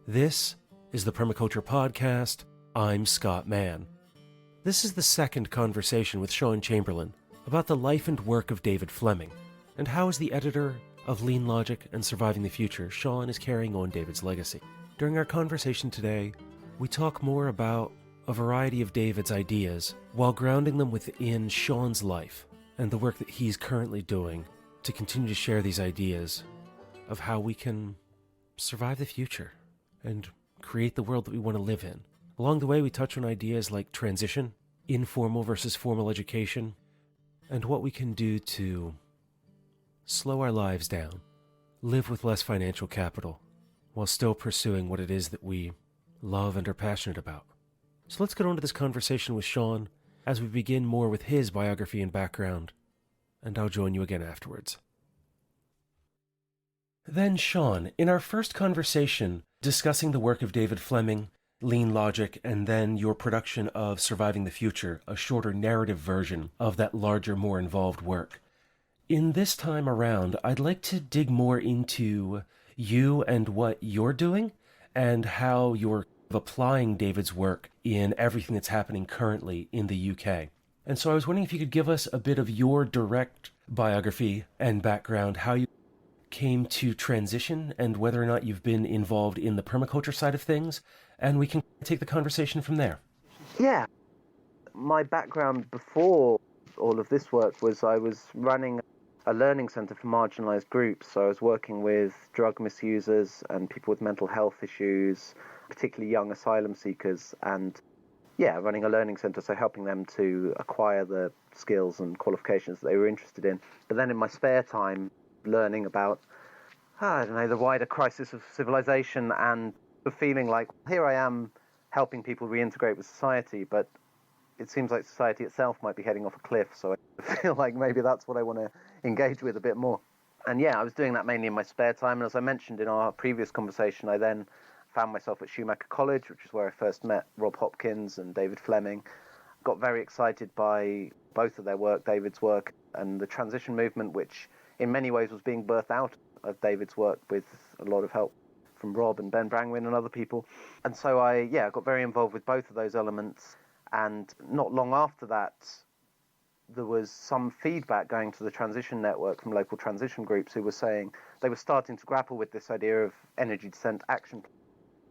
This is the Permaculture Podcast. I'm Scott Mann. This is the second conversation with Shaun Chamberlin about the life and work of David Fleming, and how as the editor of Lean Logic and Surviving the Future, Shaun is carrying on David's legacy. During our conversation today, we talk more about a variety of David's ideas while grounding them within Shaun's life and the work that he's currently doing to continue to share these ideas of how we can survive the future and create the world that we want to live in. Along the way, we touch on ideas like transition, informal versus formal education, and what we can do to slow our lives down, live with less financial capital, while still pursuing what it is that we love and are passionate about. So let's get on to this conversation with Shaun as we begin more with his biography and background, and I'll join you again afterwards. Then, Shaun, in our first conversation discussing the work of David Fleming, Lean Logic, and then your production of Surviving the Future, a shorter narrative version of that larger, more involved work. In this time around, I'd like to dig more into you and what you're doing, and how you're applying David's work in everything that's happening currently in the UK. And so I was wondering if you could give us a bit of your direct biography and background, how you came to transition and whether or not you've been involved in the permaculture side of things, and we can take the conversation from there. Yeah. My background before all of this work was I was running a learning centre for marginalised groups. So I was working with drug misusers and people with mental health issues, particularly young asylum seekers, and running a learning centre, so helping them to acquire the skills and qualifications that they were interested in. But then in my spare time, learning about, the wider crisis of civilization, and feeling like here I am helping people reintegrate with society, but it seems like society itself might be heading off a cliff, so I feel like maybe that's what I want to engage with a bit more. And I was doing that mainly in my spare time, and as I mentioned in our previous conversation, I then found myself at Schumacher College, which is where I first met Rob Hopkins and David Fleming. Got very excited by both of their work, David's work, and the transition movement, which in many ways was being birthed out of David's work with a lot of help from Rob and Ben Brangwyn and other people. And so I got very involved with both of those elements. And not long after that, there was some feedback going to the transition network from local transition groups who were saying they were starting to grapple with this idea of energy descent action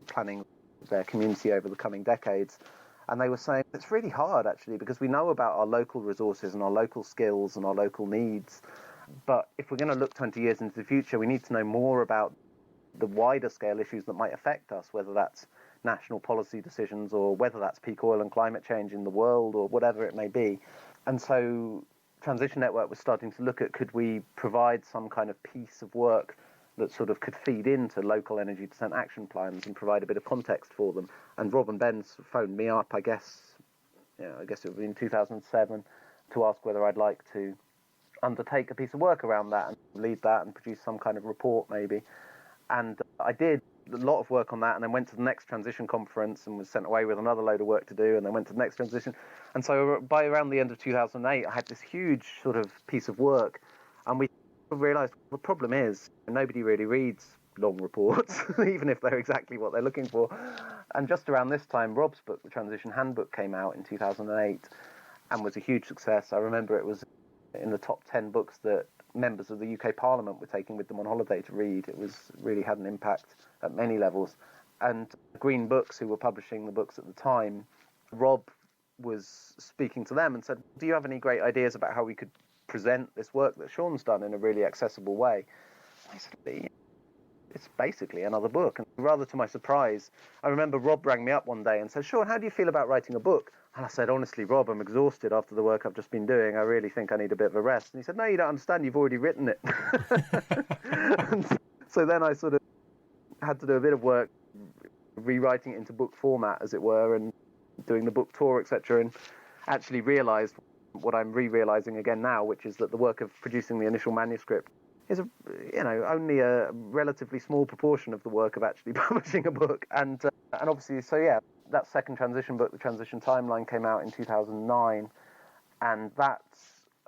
planning their community over the coming decades. And they were saying it's really hard, actually, because we know about our local resources and our local skills and our local needs. But if we're going to look 20 years into the future, we need to know more about the wider scale issues that might affect us, whether that's national policy decisions or whether that's peak oil and climate change in the world or whatever it may be. And so Transition Network was starting to look at, could we provide some kind of piece of work that sort of could feed into local energy descent action plans and provide a bit of context for them. And Rob and Ben phoned me up, I guess it was in 2007, to ask whether I'd like to undertake a piece of work around that and lead that and produce some kind of report maybe. And I did a lot of work on that, and then went to the next transition conference and was sent away with another load of work to do, and then went to the next transition. And so by around the end of 2008, I had this huge sort of piece of work, and we realised the problem is nobody really reads long reports, even if they're exactly what they're looking for. And just around this time, Rob's book, The Transition Handbook, came out in 2008 and was a huge success. I remember it was in the top 10 books that members of the UK Parliament were taking with them on holiday to read. It was really had an impact at many levels. And Green Books, who were publishing the books at the time, Rob was speaking to them and said, do you have any great ideas about how we could present this work that Shaun's done in a really accessible way? I said, it's basically another book. And rather to my surprise, I remember Rob rang me up one day and said, Shaun, how do you feel about writing a book? And I said, honestly, Rob, I'm exhausted after the work I've just been doing. I really think I need a bit of a rest. And he said, no, you don't understand. You've already written it. And so then I sort of had to do a bit of work rewriting it into book format, as it were, and doing the book tour, etc., and actually realised what I'm re-realising again now, which is that the work of producing the initial manuscript is only a relatively small proportion of the work of actually publishing a book. And obviously, that second transition book, The Transition Timeline, came out in 2009, and that's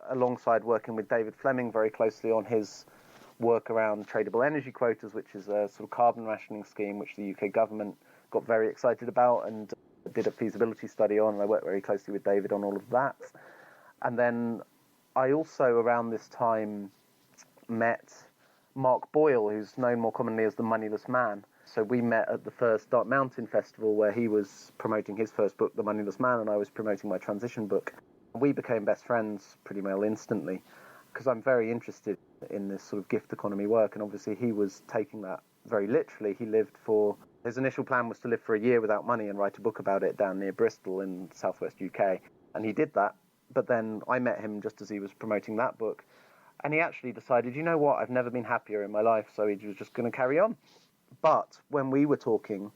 alongside working with David Fleming very closely on his work around tradable energy quotas, which is a sort of carbon rationing scheme which the UK government got very excited about and did a feasibility study on. And I worked very closely with David on all of that. And then I also, around this time, met Mark Boyle, who's known more commonly as the Moneyless Man. So we met at the first Dark Mountain Festival, where he was promoting his first book, The Moneyless Man, and I was promoting my transition book. We became best friends pretty well instantly, because I'm very interested in this sort of gift economy work, and obviously he was taking that very literally. His initial plan was to live for a year without money and write a book about it down near Bristol in southwest UK, and he did that. But then I met him just as he was promoting that book, and he actually decided, you know what, I've never been happier in my life, so he was just going to carry on. But when we were talking,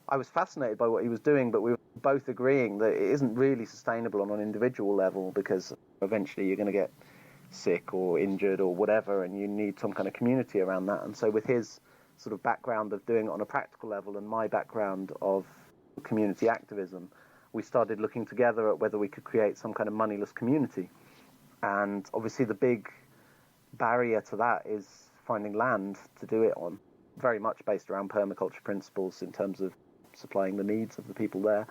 I was fascinated by what he was doing, but we were both agreeing that it isn't really sustainable on an individual level, because eventually you're going to get sick or injured or whatever, and you need some kind of community around that. And so with his sort of background of doing it on a practical level and my background of community activism, we started looking together at whether we could create some kind of moneyless community. And obviously the big barrier to that is finding land to do it on, very much based around permaculture principles in terms of supplying the needs of the people there.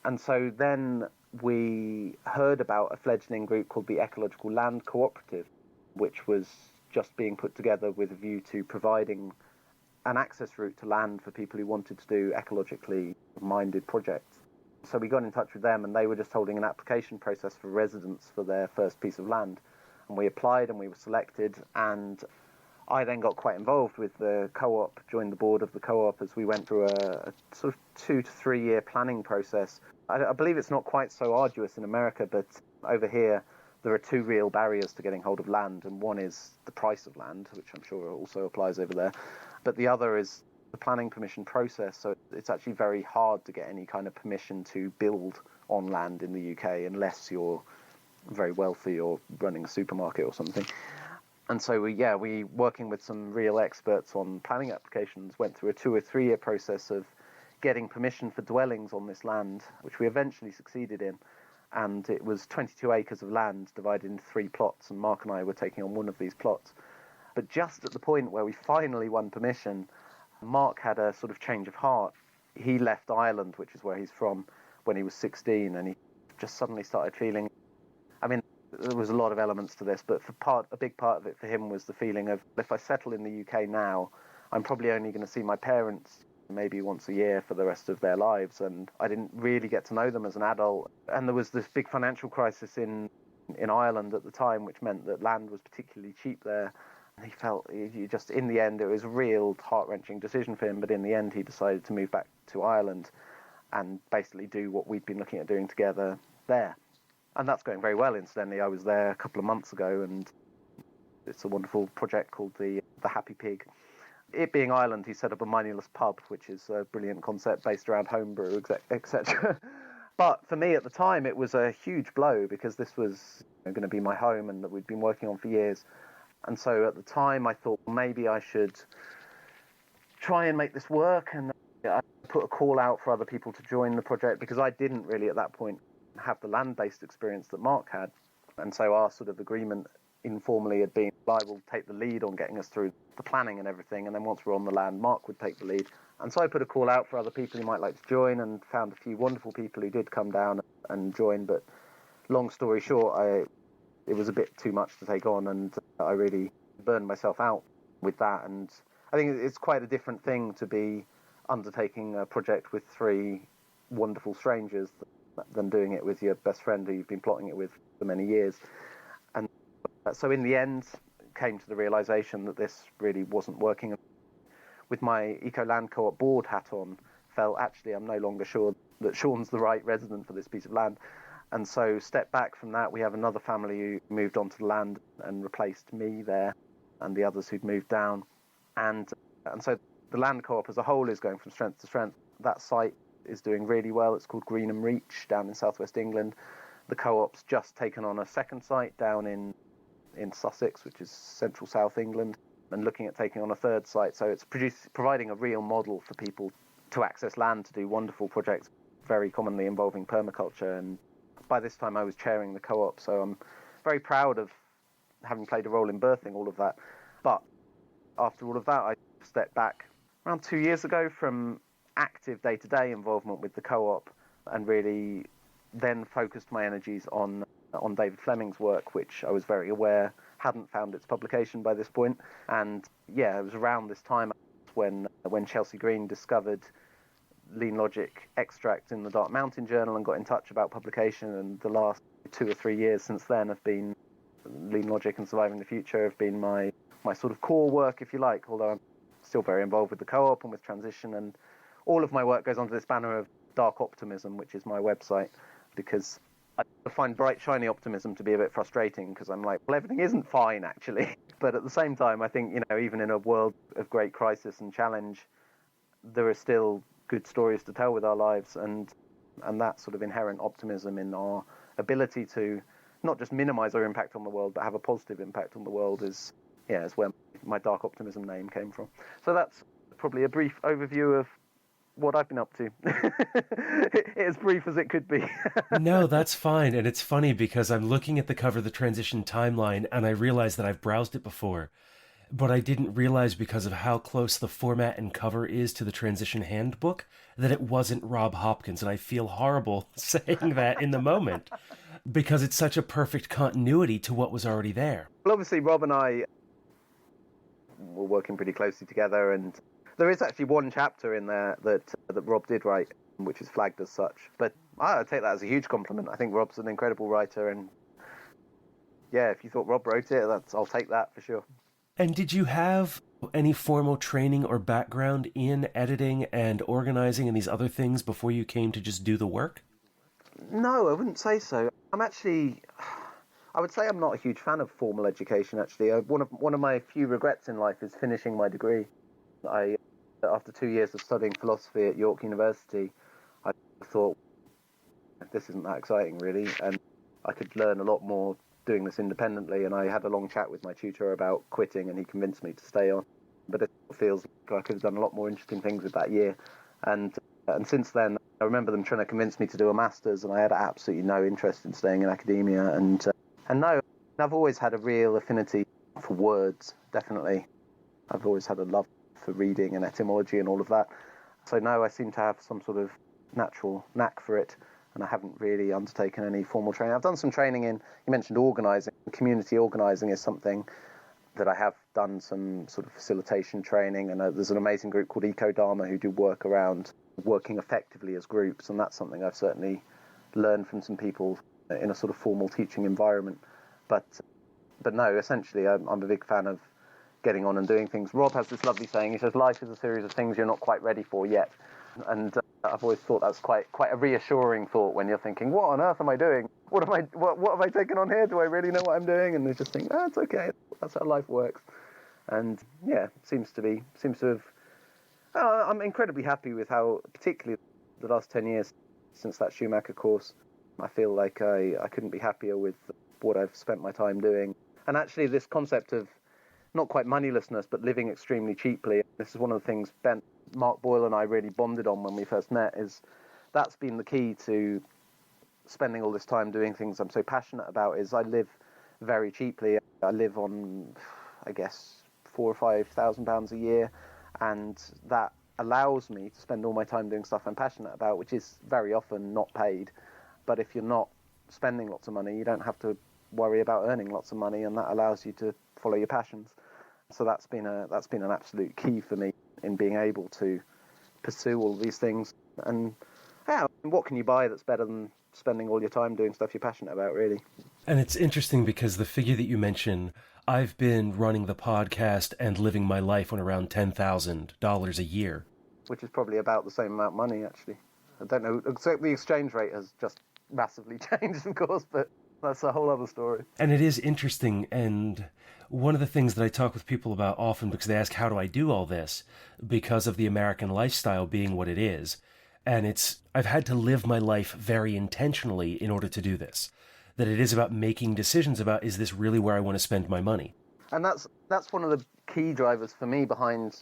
And so then we heard about a fledgling group called the Ecological Land Cooperative, which was just being put together with a view to providing an access route to land for people who wanted to do ecologically minded projects. So we got in touch with them, and they were just holding an application process for residents for their first piece of land. And we applied and we were selected, and I then got quite involved with the co-op, joined the board of the co-op as we went through a sort of 2 to 3 year planning process. I believe it's not quite so arduous in America, but over here there are 2 real barriers to getting hold of land, and one is the price of land, which I'm sure also applies over there, but the other is the planning permission process. So it's actually very hard to get any kind of permission to build on land in the UK unless you're very wealthy or running a supermarket or something. And so we working with some real experts on planning applications, went through a 2 or 3 year process of getting permission for dwellings on this land, which we eventually succeeded in. And it was 22 acres of land divided into 3 plots, and Mark and I were taking on one of these plots. But just at the point where we finally won permission, Mark had a sort of change of heart. He left Ireland, which is where he's from, when he was 16, and he just suddenly started feeling, I mean, there was a lot of elements to this, but a big part of it for him was the feeling of, if I settle in the UK now, I'm probably only going to see my parents maybe once a year for the rest of their lives, and I didn't really get to know them as an adult. And there was this big financial crisis in Ireland at the time, which meant that land was particularly cheap there. And he felt, in the end, it was a real heart-wrenching decision for him, but in the end he decided to move back to Ireland and basically do what we'd been looking at doing together there. And that's going very well, incidentally. I was there a couple of months ago, and it's a wonderful project called the Happy Pig. It being Ireland, he set up a moneyless pub, which is a brilliant concept based around homebrew, etc. But for me at the time, it was a huge blow, because this was going to be my home and that we'd been working on for years. And so at the time, I thought maybe I should try and make this work. And I put a call out for other people to join the project, because I didn't really at that point have the land-based experience that Mark had. And so our sort of agreement informally had been, I will take the lead on getting us through the planning and everything, and then once we're on the land, Mark would take the lead. And so I put a call out for other people who might like to join, and found a few wonderful people who did come down and join. But long story short, it was a bit too much to take on, and I really burned myself out with that. And I think it's quite a different thing to be undertaking a project with 3 wonderful strangers than doing it with your best friend who you've been plotting it with for many years. And so in the end, came to the realization that this really wasn't working. With my Eco-Land Co-op board hat on, felt actually I'm no longer sure that Shaun's the right resident for this piece of land. And so stepped back from that. We have another family who moved onto the land and replaced me there, and the others who'd moved down. And so the land co-op as a whole is going from strength to strength. That site is doing really well. It's called Greenham Reach down in southwest England. The co-op's just taken on a second site down in Sussex, which is central south England, and looking at taking on a third site. So it's providing a real model for people to access land to do wonderful projects, very commonly involving permaculture. And by this time I was chairing the co-op, so I'm very proud of having played a role in birthing all of that. But after all of that, I stepped back around 2 years ago from active day-to-day involvement with the co-op, and really then focused my energies on David Fleming's work, which I was very aware hadn't found its publication by this point. And yeah, it was around this time when Chelsea Green discovered Lean Logic extract in the Dark Mountain Journal and got in touch about publication. And the last 2 or 3 years since then have been Lean Logic and Surviving the Future have been my sort of core work, if you like, although I'm still very involved with the co-op and with transition, and all of my work goes under this banner of Dark Optimism, which is my website, because I find bright, shiny optimism to be a bit frustrating, because I'm like, well, everything isn't fine, actually. But at the same time, I think, even in a world of great crisis and challenge, there are still good stories to tell with our lives, and that sort of inherent optimism in our ability to not just minimize our impact on the world, but have a positive impact on the world is where my Dark Optimism name came from. So that's probably a brief overview of what I've been up to. As brief as it could be. No, that's fine. And it's funny because I'm looking at the cover of the Transition Timeline and I realize that I've browsed it before, but I didn't realize, because of how close the format and cover is to the Transition Handbook, that it wasn't Rob Hopkins. And I feel horrible saying that in the moment, because it's such a perfect continuity to what was already there. Well, obviously, Rob and I were working pretty closely together, and there is actually one chapter in there that Rob did write, which is flagged as such. But I take that as a huge compliment. I think Rob's an incredible writer, and yeah, if you thought Rob wrote it, I'll take that for sure. And did you have any formal training or background in editing and organizing and these other things before you came to just do the work? No, I wouldn't say so. I would say I'm not a huge fan of formal education, actually. One of my few regrets in life is finishing my degree. After 2 years of studying philosophy at York University, I thought, this isn't that exciting, really, and I could learn a lot more doing this independently. And I had a long chat with my tutor about quitting, and he convinced me to stay on. But it feels like I could have done a lot more interesting things with that year. And since then, I remember them trying to convince me to do a master's, and I had absolutely no interest in staying in academia. And no, I've always had a real affinity for words, definitely. I've always had a love for reading and etymology and all of that. So no, I seem to have some sort of natural knack for it, and I haven't really undertaken any formal training. I've done some training you mentioned organising. Community organising is something that I have done some sort of facilitation training, and there's an amazing group called Eco Dharma who do work around working effectively as groups, and that's something I've certainly learned from some people in a sort of formal teaching environment. But no, essentially I'm a big fan of getting on and doing things. Rob has this lovely saying. He says, life is a series of things you're not quite ready for yet. And I've always thought that's quite a reassuring thought when you're thinking, what on earth am I doing? What have I taken on here? Do I really know what I'm doing? And they just think, it's okay. That's how life works. And yeah, seems to have. I'm incredibly happy with how, particularly the last 10 years since that Schumacher course, I feel like I couldn't be happier with what I've spent my time doing. And actually this concept of not quite moneylessness, but living extremely cheaply. This is one of the things Mark Boyle and I really bonded on when we first met, is that's been the key to spending all this time doing things I'm so passionate about, is I live very cheaply. I live on, I guess, £4,000 or £5,000 a year, and that allows me to spend all my time doing stuff I'm passionate about, which is very often not paid. But if you're not spending lots of money, you don't have to worry about earning lots of money, and that allows you to follow your passions. So that's been an absolute key for me in being able to pursue all these things. And what can you buy that's better than spending all your time doing stuff you're passionate about, really? And it's interesting because the figure that you mention, I've been running the podcast and living my life on around $10,000 a year. Which is probably about the same amount of money, actually. I don't know, except the exchange rate has just massively changed, of course, but that's a whole other story. And it is interesting, and one of the things that I talk with people about often, because they ask, how do I do all this? Because of the American lifestyle being what it is. And I've had to live my life very intentionally in order to do this. That it is about making decisions about, is this really where I want to spend my money? And that's one of the key drivers for me behind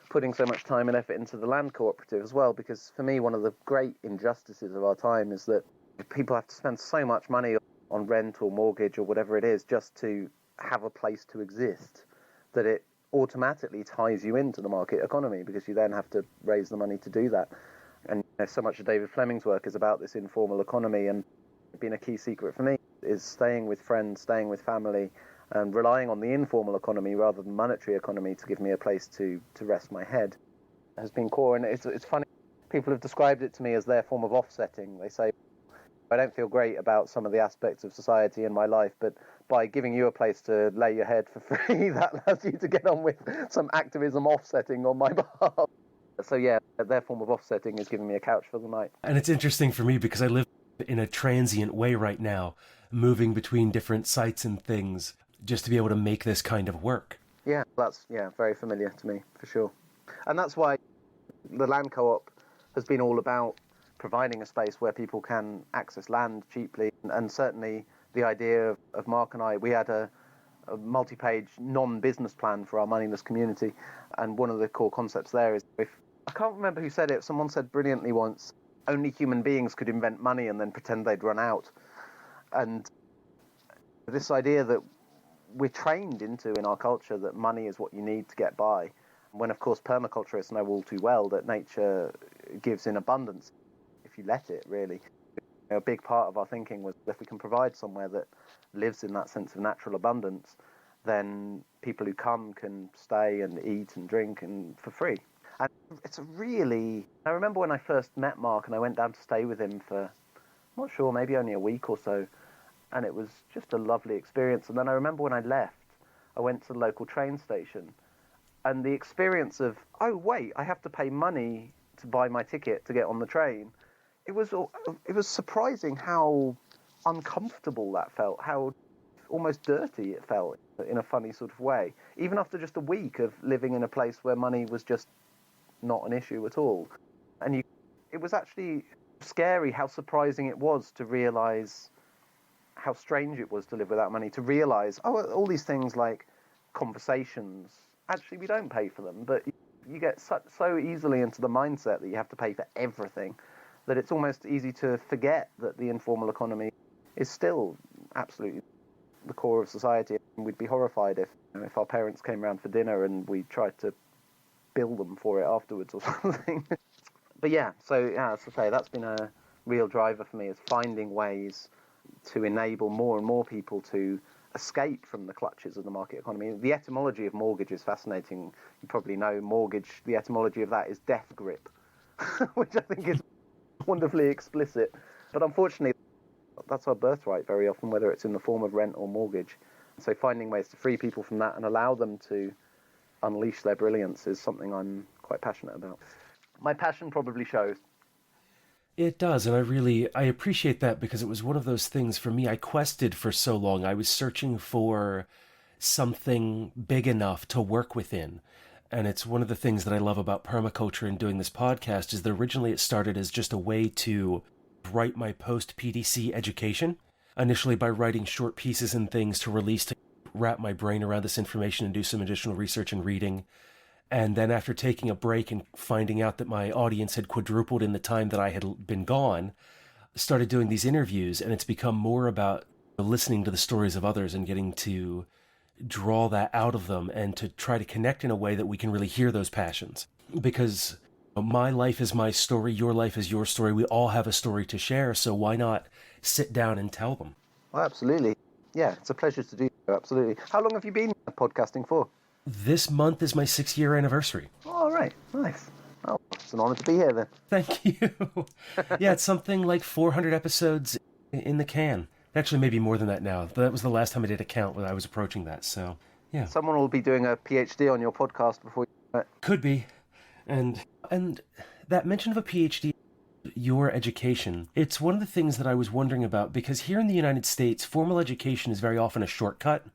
putting so much time and effort into the land cooperative as well, because for me, one of the great injustices of our time is that people have to spend so much money on rent or mortgage or whatever it is just to have a place to exist, that it automatically ties you into the market economy, because you then have to raise the money to do that. And so much of David Fleming's work is about this informal economy, and been a key secret for me is staying with friends, staying with family, and relying on the informal economy rather than monetary economy to give me a place to rest my head has been core. And it's funny, people have described it to me as their form of offsetting. They say, I don't feel great about some of the aspects of society in my life, but by giving you a place to lay your head for free, that allows you to get on with some activism offsetting on my behalf. So yeah, their form of offsetting is giving me a couch for the night. And it's interesting for me because I live in a transient way right now, moving between different sites and things, just to be able to make this kind of work. Yeah, that's very familiar to me, for sure. And that's why the land co-op has been all about providing a space where people can access land cheaply. And certainly the idea of Mark and I, we had a multi-page non-business plan for our Moneyless community. And one of the core concepts there is, I can't remember who said it, someone said brilliantly once, only human beings could invent money and then pretend they'd run out. And this idea that we're trained into in our culture that money is what you need to get by, when of course permaculturists know all too well that nature gives in abundance if you let it, really. A big part of our thinking was, if we can provide somewhere that lives in that sense of natural abundance, then people who come can stay and eat and drink and for free. And it's I remember when I first met Mark and I went down to stay with him for, I'm not sure, maybe only a week or so, and it was just a lovely experience. And then I remember when I left, I went to the local train station, and the experience of, oh wait, I have to pay money to buy my ticket to get on the train. It was surprising how uncomfortable that felt, how almost dirty it felt in a funny sort of way, even after just a week of living in a place where money was just not an issue at all. And it was actually scary how surprising it was to realize how strange it was to live without money, to realize, oh, all these things like conversations, actually we don't pay for them, but you get so easily into the mindset that you have to pay for everything that it's almost easy to forget that the informal economy is still absolutely the core of society. And we'd be horrified if our parents came around for dinner and we tried to bill them for it afterwards or something. But yeah, so yeah, as I say, that's been a real driver for me, is finding ways to enable more and more people to escape from the clutches of the market economy. The etymology of mortgage is fascinating. You probably know mortgage, the etymology of that is death grip, which I think is wonderfully explicit. But unfortunately, that's our birthright very often, whether it's in the form of rent or mortgage. So finding ways to free people from that and allow them to unleash their brilliance is something I'm quite passionate about. My passion probably shows. It does, and I appreciate that, because it was one of those things for me. I quested for so long. I was searching for something big enough to work within. And it's one of the things that I love about permaculture and doing this podcast is that originally it started as just a way to write my post-PDC education, initially by writing short pieces and things to release to wrap my brain around this information and do some additional research and reading. And then after taking a break and finding out that my audience had quadrupled in the time that I had been gone, started doing these interviews, and it's become more about listening to the stories of others and getting to draw that out of them and to try to connect in a way that we can really hear those passions. Because my life is my story, your life is your story. We all have a story to share, so why not sit down and tell them? Well, absolutely. Yeah, it's a pleasure to do so, absolutely. How long have you been podcasting for? This month is my 6-year anniversary. All right, nice. Oh, it's an honor to be here then. Thank you. Yeah, it's something like 400 episodes in the can. Actually, maybe more than that now. That was the last time I did a count when I was approaching that, so yeah. Someone will be doing a PhD on your podcast before you know it. Could be. And that mention of a PhD, your education, it's one of the things that I was wondering about, because here in the United States, formal education is very often a shortcut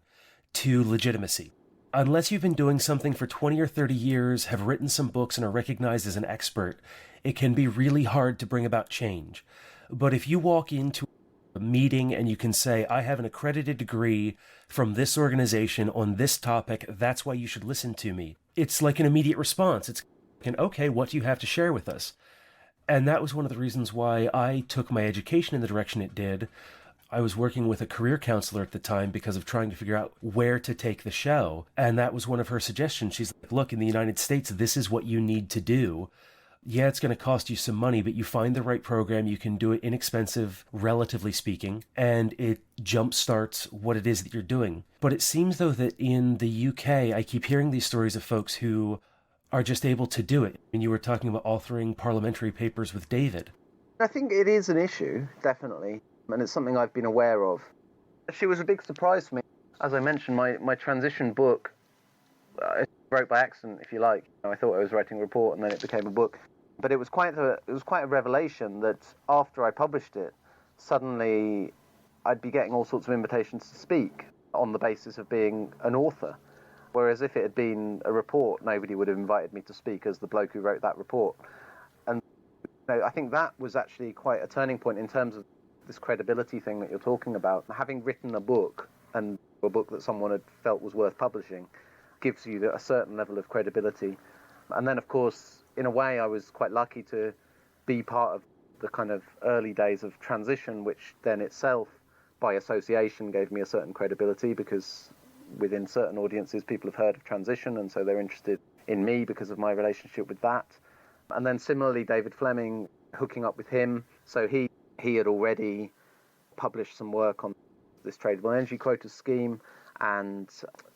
to legitimacy. Unless you've been doing something for 20 or 30 years, have written some books, and are recognized as an expert, it can be really hard to bring about change. But if you walk into a meeting and you can say, I have an accredited degree from this organization on this topic, that's why you should listen to me. It's like an immediate response. It's, okay, what do you have to share with us? And that was one of the reasons why I took my education in the direction it did. I was working with a career counselor at the time because of trying to figure out where to take the show. And that was one of her suggestions. She's like, look, in the United States, this is what you need to do. Yeah, it's going to cost you some money, but you find the right program, you can do it inexpensive, relatively speaking, and it jumpstarts what it is that you're doing. But it seems, though, that in the UK, I keep hearing these stories of folks who are just able to do it. And you were talking about authoring parliamentary papers with David. I think it is an issue, definitely, and it's something I've been aware of. She was a big surprise for me. As I mentioned, my transition book, I wrote by accident, if you like. I thought I was writing a report, and then it became a book. But it was quite a revelation that after I published it, suddenly I'd be getting all sorts of invitations to speak on the basis of being an author. Whereas if it had been a report, nobody would have invited me to speak as the bloke who wrote that report. And I think that was actually quite a turning point in terms of this credibility thing that you're talking about. Having written a book, and a book that someone had felt was worth publishing, gives you a certain level of credibility. And then, of course, in a way, I was quite lucky to be part of the kind of early days of transition, which then itself, by association, gave me a certain credibility, because within certain audiences, people have heard of transition, and so they're interested in me because of my relationship with that. And then similarly, David Fleming, hooking up with him. So he had already published some work on this tradable energy quota scheme, and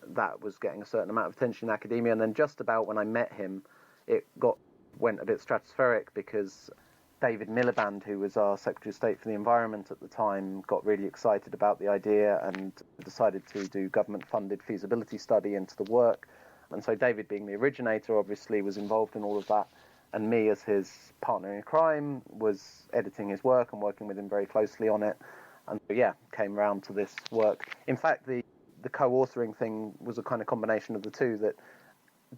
that was getting a certain amount of attention in academia. And then just about when I met him, it went a bit stratospheric, because David Miliband, who was our Secretary of State for the Environment at the time, got really excited about the idea and decided to do government-funded feasibility study into the work. And so David, being the originator, obviously was involved in all of that. And me, as his partner in crime, was editing his work and working with him very closely on it. And so, yeah, came around to this work. In fact, the co-authoring thing was a kind of combination of the two, that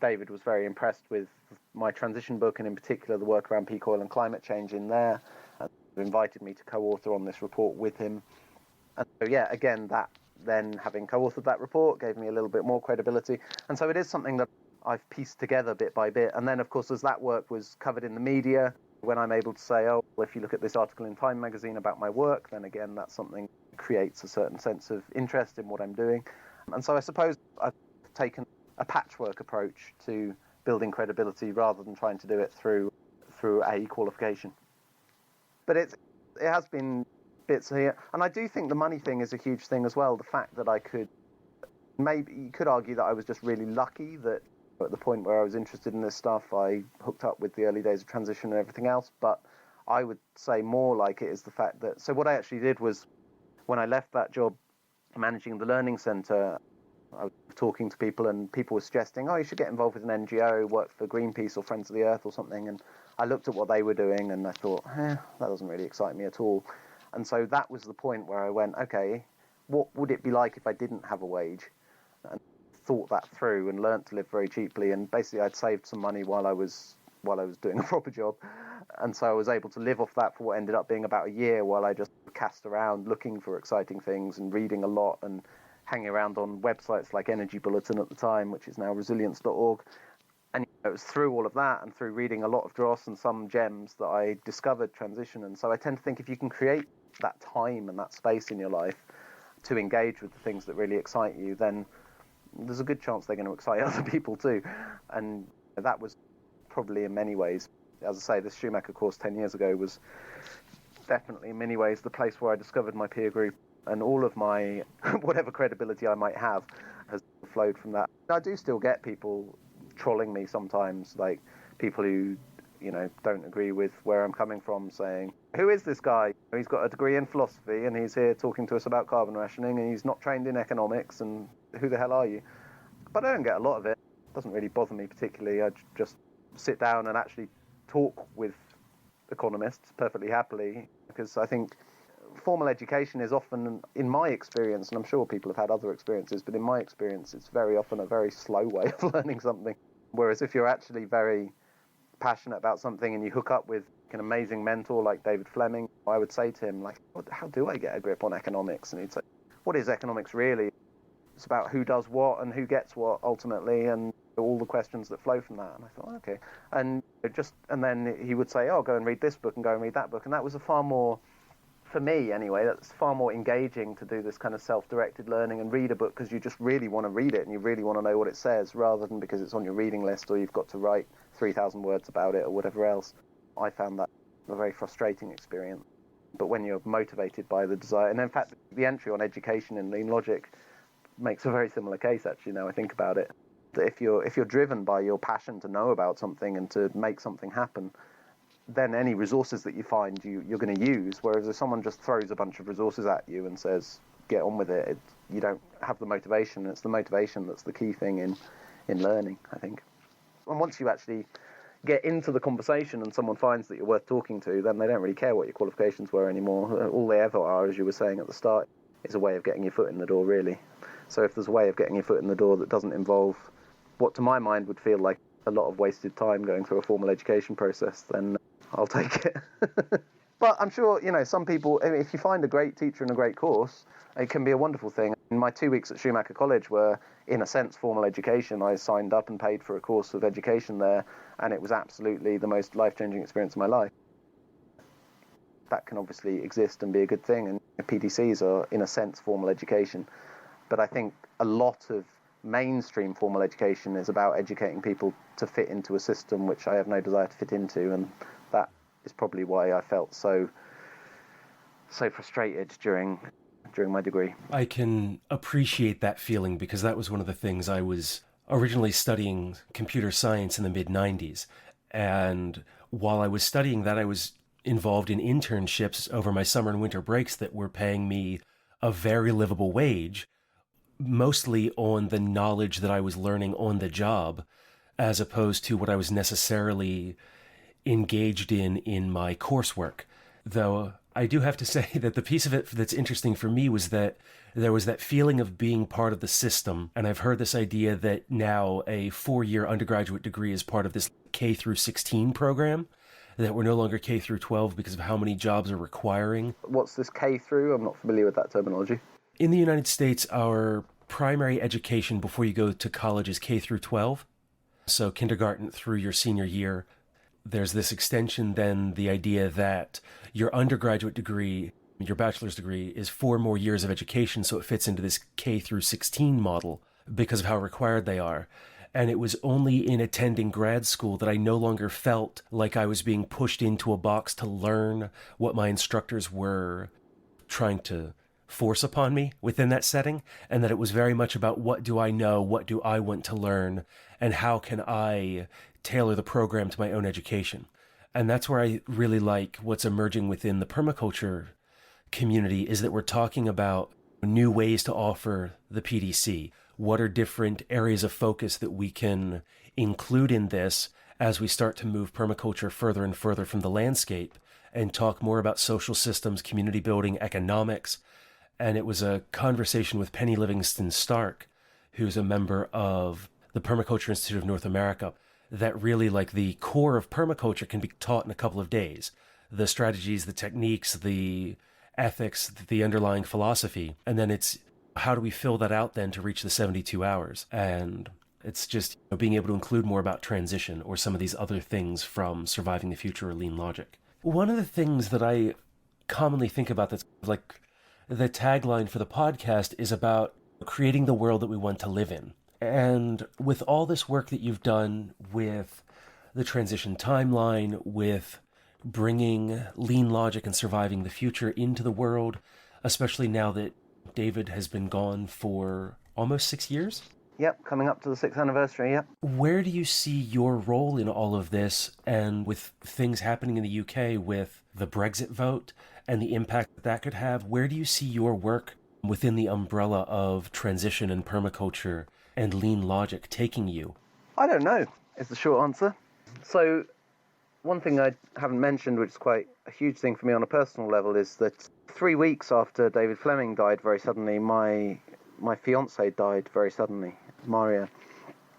David was very impressed with my transition book, and in particular the work around peak oil and climate change in there, and invited me to co-author on this report with him. And so, yeah, again, that then, having co-authored that report, gave me a little bit more credibility. And so it is something that I've pieced together bit by bit. And then, of course, as that work was covered in the media, when I'm able to say, oh, well, if you look at this article in Time magazine about my work, then again, that's something that creates a certain sense of interest in what I'm doing. And so I suppose I've taken a patchwork approach to building credibility rather than trying to do it through a qualification. But it has been bits here. And I do think the money thing is a huge thing as well. The fact that maybe you could argue that I was just really lucky that at the point where I was interested in this stuff, I hooked up with the early days of transition and everything else. But I would say more like it is the fact that, so what I actually did was, when I left that job managing the learning centre, I was talking to people, and people were suggesting, oh, you should get involved with an NGO, work for Greenpeace or Friends of the Earth or something. And I looked at what they were doing and I thought, that doesn't really excite me at all. And so that was the point where I went, okay, what would it be like if I didn't have a wage? And thought that through and learnt to live very cheaply. And basically I'd saved some money while I was doing a proper job. And so I was able to live off that for what ended up being about a year, while I just cast around looking for exciting things and reading a lot and hanging around on websites like Energy Bulletin at the time, which is now resilience.org. And it was through all of that and through reading a lot of dross and some gems that I discovered transition. And so I tend to think if you can create that time and that space in your life to engage with the things that really excite you, then there's a good chance they're going to excite other people too. And that was probably in many ways, as I say, this Schumacher course 10 years ago was definitely in many ways the place where I discovered my peer group, and all of my whatever credibility I might have has flowed from that. I do still get people trolling me sometimes, like people who don't agree with where I'm coming from, saying, who is this guy? He's got a degree in philosophy and he's here talking to us about carbon rationing, and he's not trained in economics, and who the hell are you? But I don't get a lot of it. It doesn't really bother me particularly. I just sit down and actually talk with economists perfectly happily, because I think formal education is often, in my experience, and I'm sure people have had other experiences, but in my experience it's very often a very slow way of learning something. Whereas if you're actually very passionate about something and you hook up with an amazing mentor like David Fleming, I would say to him, like, how do I get a grip on economics? And he'd say, what is economics really? It's about who does what and who gets what ultimately, and all the questions that flow from that. And I thought, okay. And then he would say, oh, go and read this book and go and read that book. And that was a far more for me anyway, that's far more engaging to do this kind of self-directed learning and read a book because you just really want to read it and you really want to know what it says, rather than because it's on your reading list or you've got to write 3,000 words about it or whatever else. I found that a very frustrating experience. But when you're motivated by the desire, and in fact the entry on education in Lean Logic makes a very similar case, actually, now I think about it. That if you're driven by your passion to know about something and to make something happen, then any resources that you find you're going to use. Whereas if someone just throws a bunch of resources at you and says, get on with it, you don't have the motivation. It's the motivation that's the key thing in learning, I think. And once you actually get into the conversation and someone finds that you're worth talking to, then they don't really care what your qualifications were anymore. All they ever are, as you were saying at the start, is a way of getting your foot in the door, really. So if there's a way of getting your foot in the door that doesn't involve what to my mind would feel like a lot of wasted time going through a formal education process, then I'll take it. But I'm sure, some people, if you find a great teacher and a great course, it can be a wonderful thing. My 2 weeks at Schumacher College were, in a sense, formal education. I signed up and paid for a course of education there, and it was absolutely the most life-changing experience of my life. That can obviously exist and be a good thing, and PTCs are, in a sense, formal education. But I think a lot of mainstream formal education is about educating people to fit into a system which I have no desire to fit into, and that is probably why I felt so frustrated during my degree. I can appreciate that feeling because that was one of the things. I was originally studying computer science in the mid-90s, and while I was studying that, I was involved in internships over my summer and winter breaks that were paying me a very livable wage, mostly on the knowledge that I was learning on the job, as opposed to what I was necessarily engaged in my coursework. Though I do have to say that the piece of it that's interesting for me was that there was that feeling of being part of the system. And I've heard this idea that now a 4-year undergraduate degree is part of this K through 16 program, that we're no longer K through 12 because of how many jobs are requiring. What's this K through? I'm not familiar with that terminology. In the United States, our primary education before you go to college is K through 12. So kindergarten through your senior year. There's this extension, then the idea that your undergraduate degree, your bachelor's degree, is 4 more years of education, so it fits into this K through 16 model because of how required they are. And it was only in attending grad school that I no longer felt like I was being pushed into a box to learn what my instructors were trying to force upon me within that setting, and that it was very much about what do I know, what do I want to learn, and how can I tailor the program to my own education. And that's where I really like what's emerging within the permaculture community, is that we're talking about new ways to offer the PDC. What are different areas of focus that we can include in this as we start to move permaculture further and further from the landscape and talk more about social systems, community building, economics. And it was a conversation with Penny Livingston Stark, who's a member of the Permaculture Institute of North America, that really, like, the core of permaculture can be taught in a couple of days. The strategies, the techniques, the ethics, the underlying philosophy. And then it's how do we fill that out then to reach the 72 hours? And it's just being able to include more about transition or some of these other things from Surviving the Future or Lean Logic. One of the things that I commonly think about that's like the tagline for the podcast is about creating the world that we want to live in. And with all this work that you've done with the transition timeline, with bringing Lean Logic and Surviving the Future into the world, especially now that David has been gone for almost 6 years? Yep, coming up to the 6th anniversary, yep. Where do you see your role in all of this, and with things happening in the UK with the Brexit vote and the impact that could have? Where do you see your work within the umbrella of transition and permaculture and Lean Logic taking you? I don't know, is the short answer. So one thing I haven't mentioned, which is quite a huge thing for me on a personal level, is that 3 weeks after David Fleming died very suddenly, my fiancée died very suddenly, Maria.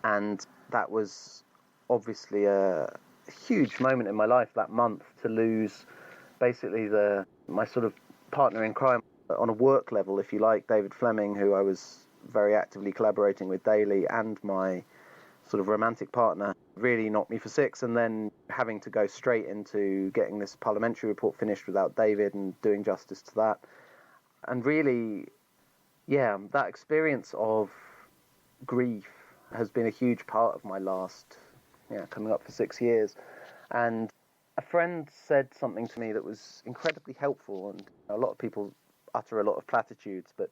And that was obviously a huge moment in my life that month, to lose basically my sort of partner in crime on a work level, if you like, David Fleming, who I was very actively collaborating with daily, and my sort of romantic partner. really knocked me for six, and then having to go straight into getting this parliamentary report finished without David and doing justice to that. And really, yeah, that experience of grief has been a huge part of my last, coming up for 6 years. And a friend said something to me that was incredibly helpful, and a lot of people utter a lot of platitudes, but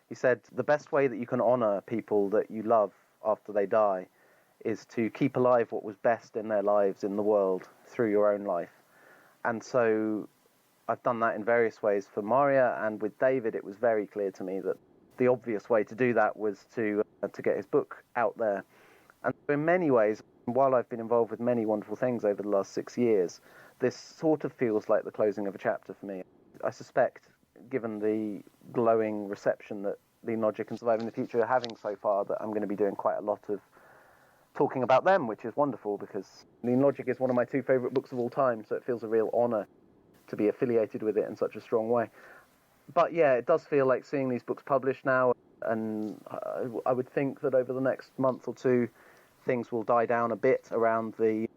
he said the best way that you can honour people that you love after they die is to keep alive what was best in their lives in the world through your own life. And so I've done that in various ways for Maria, and with David it was very clear to me that the obvious way to do that was to get his book out there. And in many ways, while I've been involved with many wonderful things over the last 6 years, this sort of feels like the closing of a chapter for me. I suspect, given the glowing reception that Lean Logic and Surviving the Future are having so far, that I'm going to be doing quite a lot of talking about them, which is wonderful, because Lean Logic is one of my two favourite books of all time, so it feels a real honour to be affiliated with it in such a strong way. But yeah, it does feel like seeing these books published now, and I would think that over the next month or two, things will die down a bit around the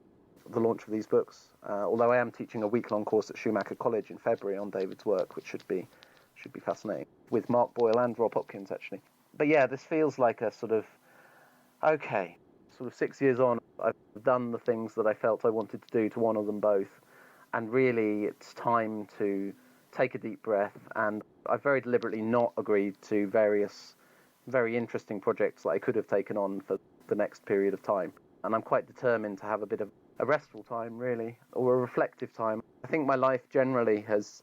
launch of these books. Although I am teaching a week-long course at Schumacher College in February on David's work, which should be fascinating, with Mark Boyle and Rob Hopkins, actually. But yeah, this feels like a sort of 6 years on, I've done the things that I felt I wanted to do to honour them both, and really it's time to take a deep breath. And I've very deliberately not agreed to various very interesting projects that I could have taken on for the next period of time. And I'm quite determined to have a bit of a restful time, really, or a reflective time. I think my life generally has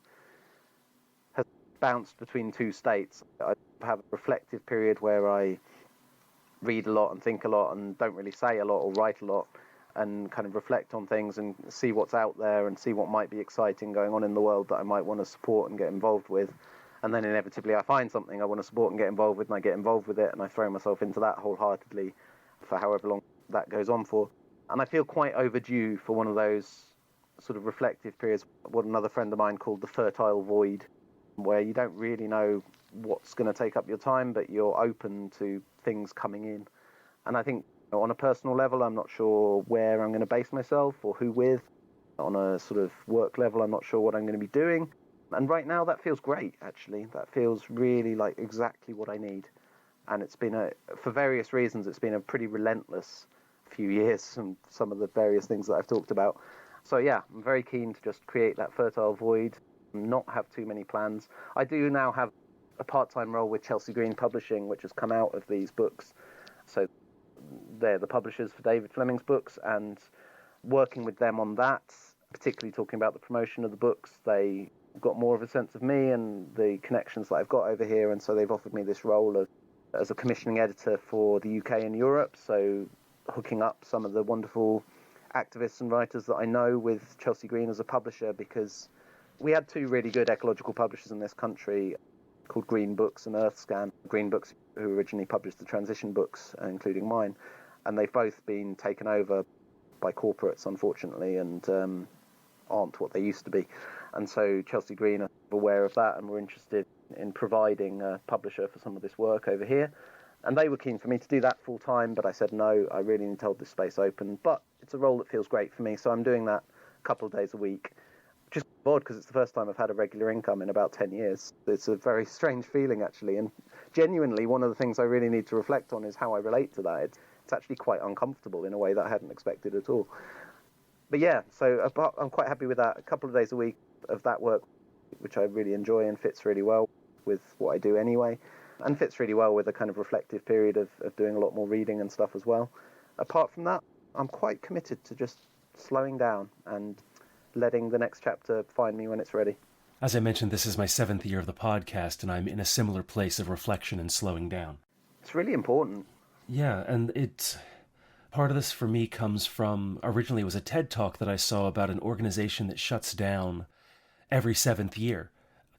bounced between two states. I have a reflective period where I read a lot and think a lot and don't really say a lot or write a lot, and kind of reflect on things and see what's out there and see what might be exciting going on in the world that I might want to support and get involved with. And then inevitably I find something I want to support and get involved with, and I get involved with it, and I throw myself into that wholeheartedly for however long that goes on for. And I feel quite overdue for one of those sort of reflective periods, what another friend of mine called the fertile void, where you don't really know what's going to take up your time, but you're open to things coming in. And I think on a personal level, I'm not sure where I'm going to base myself or who with. On a sort of work level, I'm not sure what I'm going to be doing. And right now, that feels great, actually. That feels really like exactly what I need. And it's been, for various reasons, it's been a pretty relentless few years, and some of the various things that I've talked about. So yeah, I'm very keen to just create that fertile void, not have too many plans. I do now have a part-time role with Chelsea Green Publishing, which has come out of these books. So they're the publishers for David Fleming's books, and working with them on that, particularly talking about the promotion of the books, they got more of a sense of me and the connections that I've got over here, and so they've offered me this role as a commissioning editor for the UK and Europe, so hooking up some of the wonderful activists and writers that I know with Chelsea Green as a publisher, because we had two really good ecological publishers in this country called Green Books and Earthscan. Green Books, who originally published the transition books, including mine, and they've both been taken over by corporates, unfortunately, and aren't what they used to be. And so Chelsea Green are aware of that and were interested in providing a publisher for some of this work over here. And they were keen for me to do that full time, but I said no, I really need to hold this space open. But it's a role that feels great for me, so I'm doing that a couple of days a week. Just odd, because it's the first time I've had a regular income in about 10 years. It's a very strange feeling, actually, and genuinely one of the things I really need to reflect on is how I relate to that. It's actually quite uncomfortable in a way that I hadn't expected at all. But yeah, so I'm quite happy with that. A couple of days a week of that work, which I really enjoy and fits really well with what I do anyway, and fits really well with a kind of reflective period of doing a lot more reading and stuff as well. Apart from that, I'm quite committed to just slowing down and letting the next chapter find me when it's ready. As I mentioned, this is my 7th year of the podcast, and I'm in a similar place of reflection and slowing down. It's really important. Yeah, and part of this for me comes from, originally it was a TED Talk that I saw about an organization that shuts down every 7th year.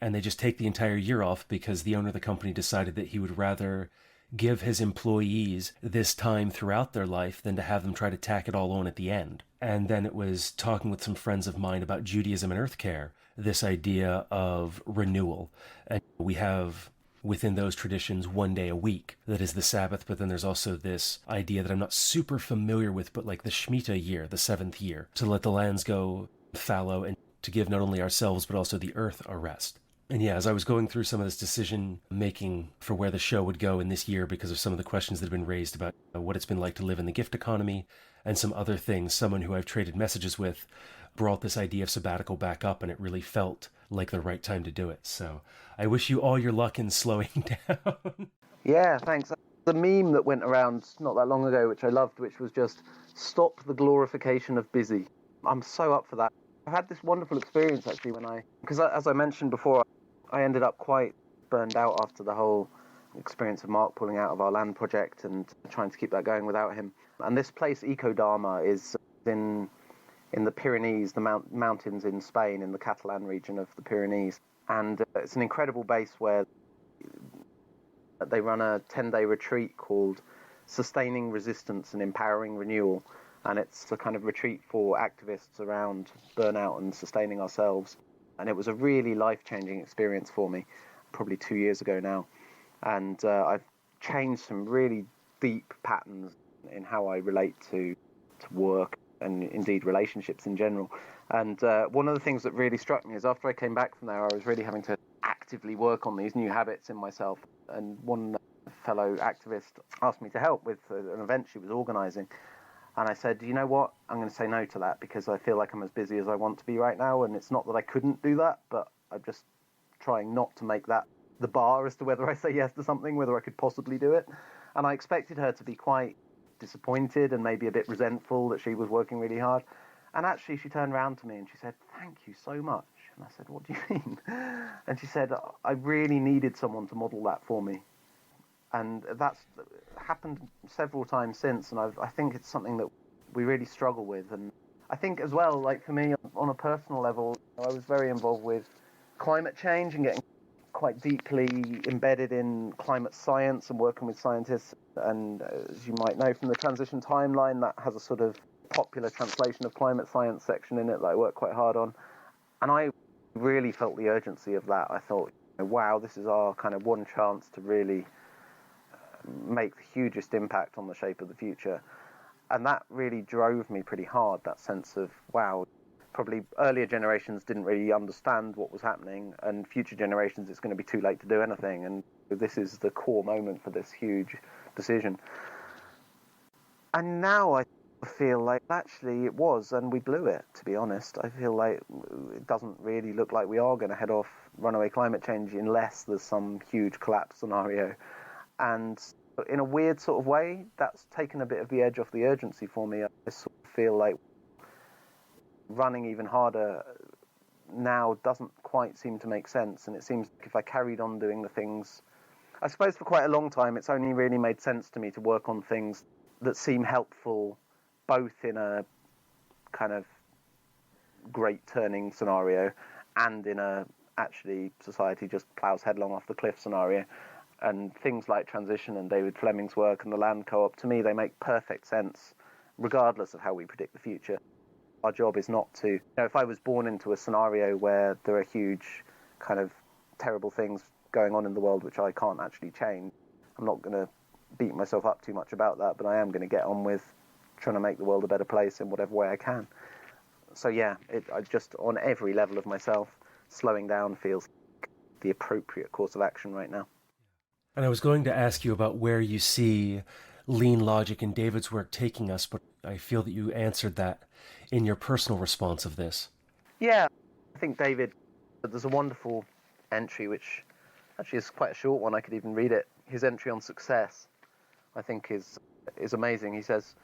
And they just take the entire year off because the owner of the company decided that he would rather give his employees this time throughout their life than to have them try to tack it all on at the end. And then it was talking with some friends of mine about Judaism and earth care, this idea of renewal. And we have within those traditions 1 day a week that is the Sabbath, but then there's also this idea that I'm not super familiar with, but like the Shemitah year, the 7th year, to let the lands go fallow and to give not only ourselves but also the earth a rest. And yeah, as I was going through some of this decision making for where the show would go in this year because of some of the questions that have been raised about what it's been like to live in the gift economy and some other things, someone who I've traded messages with brought this idea of sabbatical back up, and it really felt like the right time to do it. So I wish you all your luck in slowing down. Yeah, thanks. The meme that went around not that long ago, which I loved, which was just stop the glorification of busy. I'm so up for that. I had this wonderful experience actually because as I mentioned before, I ended up quite burned out after the whole experience of Mark pulling out of our land project and trying to keep that going without him. And this place, Ecodharma, is in the Pyrenees, the mountains in Spain, in the Catalan region of the Pyrenees. And it's an incredible base where they run a 10-day retreat called Sustaining Resistance and Empowering Renewal. And it's a kind of retreat for activists around burnout and sustaining ourselves. And it was a really life-changing experience for me, probably 2 years ago now. And I've changed some really deep patterns in how I relate to work and indeed relationships in general. And one of the things that really struck me is after I came back from there, I was really having to actively work on these new habits in myself. And one fellow activist asked me to help with an event she was organising. And I said, you know what, I'm going to say no to that because I feel like I'm as busy as I want to be right now. And it's not that I couldn't do that, but I'm just trying not to make that the bar as to whether I say yes to something, whether I could possibly do it. And I expected her to be quite disappointed and maybe a bit resentful that she was working really hard. And actually she turned around to me and she said, thank you so much. And I said, what do you mean? And she said, I really needed someone to model that for me. And that's happened several times since, and I think it's something that we really struggle with. And I think as well, like for me, on a personal level, I was very involved with climate change and getting quite deeply embedded in climate science and working with scientists. And as you might know from the Transition Timeline, that has a sort of popular translation of climate science section in it that I work quite hard on. And I really felt the urgency of that. I thought, wow, this is our kind of one chance to really make the hugest impact on the shape of the future. And that really drove me pretty hard, that sense of, wow, probably earlier generations didn't really understand what was happening, and future generations, it's going to be too late to do anything. And this is the core moment for this huge decision. And now I feel like actually it was, and we blew it, to be honest. I feel like it doesn't really look like we are going to head off runaway climate change unless there's some huge collapse scenario. And in a weird sort of way, that's taken a bit of the edge off the urgency for me. I sort of feel like running even harder now doesn't quite seem to make sense. And it seems like if I carried on doing the things, I suppose for quite a long time, it's only really made sense to me to work on things that seem helpful, both in a kind of great turning scenario and in a actually society just plows headlong off the cliff scenario. And things like transition and David Fleming's work and the land co-op, to me, they make perfect sense, regardless of how we predict the future. Our job is not to, if I was born into a scenario where there are huge kind of terrible things going on in the world which I can't actually change, I'm not going to beat myself up too much about that, but I am going to get on with trying to make the world a better place in whatever way I can. So yeah, I just, on every level of myself, slowing down feels like the appropriate course of action right now. And I was going to ask you about where you see lean logic in David's work taking us, but I feel that you answered that in your personal response of this. Yeah, I think David, there's a wonderful entry, which actually is quite a short one. I could even read it. His entry on success, I think, is amazing. He says,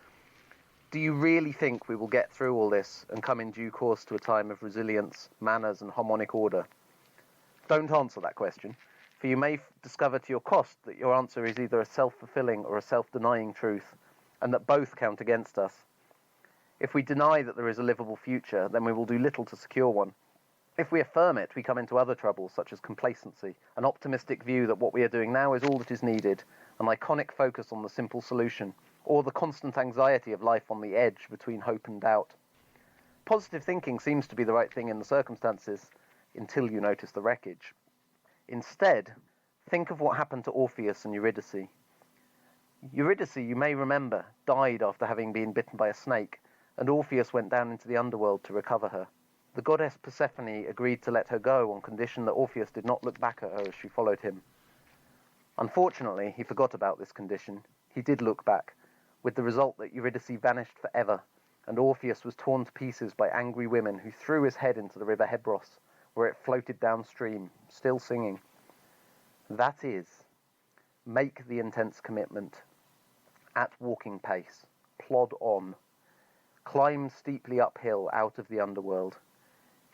do you really think we will get through all this and come in due course to a time of resilience, manners, and harmonic order? Don't answer that question, for you may discover to your cost that your answer is either a self-fulfilling or a self-denying truth, and that both count against us. If we deny that there is a livable future, then we will do little to secure one. If we affirm it, we come into other troubles, such as complacency, an optimistic view that what we are doing now is all that is needed, an iconic focus on the simple solution, or the constant anxiety of life on the edge between hope and doubt. Positive thinking seems to be the right thing in the circumstances, until you notice the wreckage. Instead, Think of what happened to Orpheus and Eurydice. Eurydice, you may remember, died after having been bitten by a snake, and Orpheus went down into the underworld to recover her. The goddess Persephone agreed to let her go on condition that Orpheus did not look back at her as she followed him. Unfortunately, he forgot about this condition. He did look back, with the result that Eurydice vanished forever, and Orpheus was torn to pieces by angry women who threw his head into the river Hebros, where it floated downstream, still singing. That is, make the intense commitment. At walking pace, plod on. Climb steeply uphill out of the underworld.